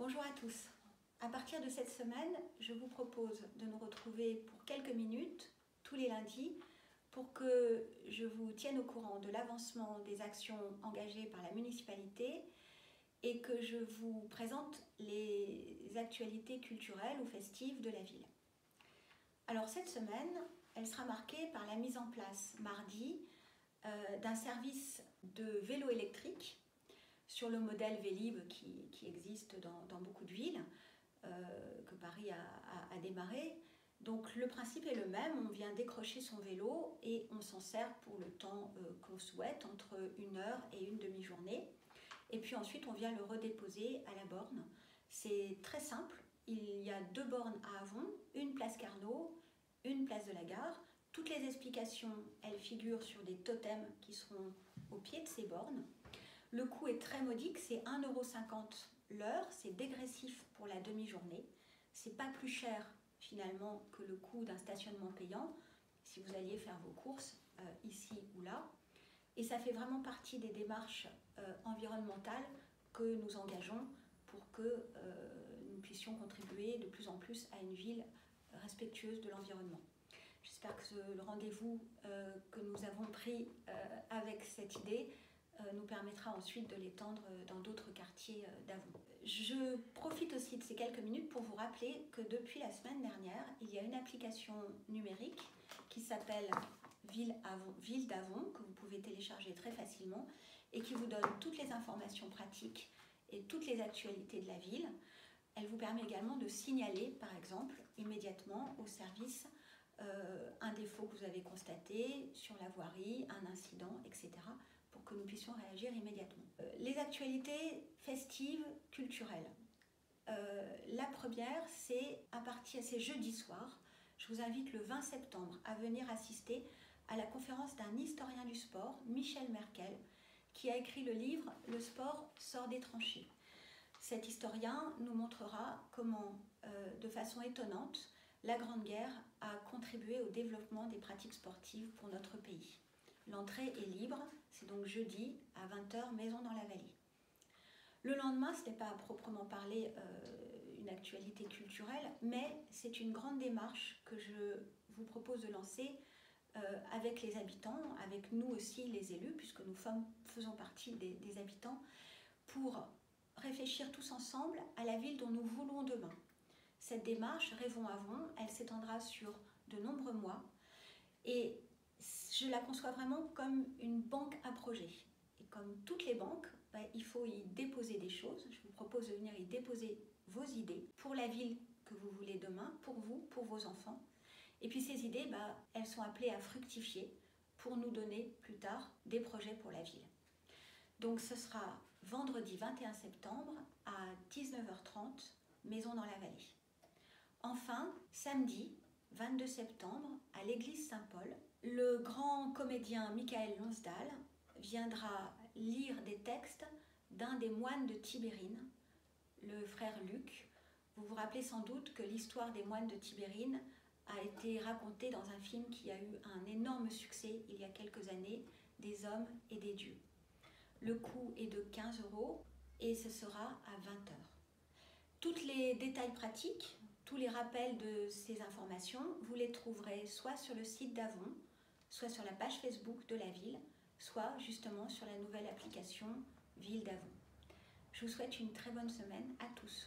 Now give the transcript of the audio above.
Bonjour à tous. À partir de cette semaine, je vous propose de nous retrouver pour quelques minutes, tous les lundis, pour que je vous tienne au courant de l'avancement des actions engagées par la municipalité et que je vous présente les actualités culturelles ou festives de la ville. Alors cette semaine, elle sera marquée par la mise en place mardi d'un service de vélo électrique sur le modèle Vélib qui existe dans beaucoup de villes, que Paris a démarré. Donc le principe est le même, on vient décrocher son vélo et on s'en sert pour le temps qu'on souhaite, entre 1 heure et une demi-journée. Et puis ensuite on vient le redéposer à la borne. C'est très simple, il y a 2 bornes à Avon, une place Carnot, une place de la Gare. Toutes les explications, elles figurent sur des totems qui seront au pied de ces bornes. Le coût est très modique, c'est 1,50 € l'heure, c'est dégressif pour la demi-journée. C'est pas plus cher finalement que le coût d'un stationnement payant si vous alliez faire vos courses ici ou là. Et ça fait vraiment partie des démarches environnementales que nous engageons pour que nous puissions contribuer de plus en plus à une ville respectueuse de l'environnement. J'espère que le rendez-vous que nous avons pris avec cette idée nous permettra ensuite de l'étendre dans d'autres quartiers d'Avon. Je profite aussi de ces quelques minutes pour vous rappeler que depuis la semaine dernière, il y a une application numérique qui s'appelle Ville d'Avon, que vous pouvez télécharger très facilement et qui vous donne toutes les informations pratiques et toutes les actualités de la ville. Elle vous permet également de signaler, par exemple, immédiatement au service un défaut que vous avez constaté sur la voirie, un incident, etc., pour que nous puissions réagir immédiatement. Les actualités festives, culturelles. La première, c'est jeudi soir. Je vous invite le 20 septembre à venir assister à la conférence d'un historien du sport, Michel Merkel, qui a écrit le livre « Le sport sort des tranchées ». Cet historien nous montrera comment, de façon étonnante, la Grande Guerre a contribué au développement des pratiques sportives pour notre pays. L'entrée est libre, c'est donc jeudi à 20 h, Maison dans la Vallée. Le lendemain, ce n'est pas à proprement parler une actualité culturelle, mais c'est une grande démarche que je vous propose de lancer avec les habitants, avec nous aussi les élus, puisque nous faisons partie des habitants, pour réfléchir tous ensemble à la ville dont nous voulons demain. Cette démarche, Rêvons Avon, elle s'étendra sur de nombreux mois et je la conçois vraiment comme une banque à projets. Et comme toutes les banques, il faut y déposer des choses. Je vous propose de venir y déposer vos idées pour la ville que vous voulez demain, pour vous, pour vos enfants. Et puis ces idées, elles sont appelées à fructifier pour nous donner plus tard des projets pour la ville. Donc ce sera vendredi 21 septembre à 19 h 30, Maison dans la Vallée. Enfin, samedi 22 septembre, à l'église Saint-Paul, le grand comédien Michael Lonsdal viendra lire des textes d'un des moines de Tibérine, le frère Luc. Vous vous rappelez sans doute que l'histoire des moines de Tibérine a été racontée dans un film qui a eu un énorme succès il y a quelques années, Des hommes et des dieux. Le coût est de 15 € et ce sera à 20 h. Tous les détails pratiques, tous les rappels de ces informations, vous les trouverez soit sur le site d'Avon, soit sur la page Facebook de la ville, soit justement sur la nouvelle application Ville d'Avon. Je vous souhaite une très bonne semaine à tous.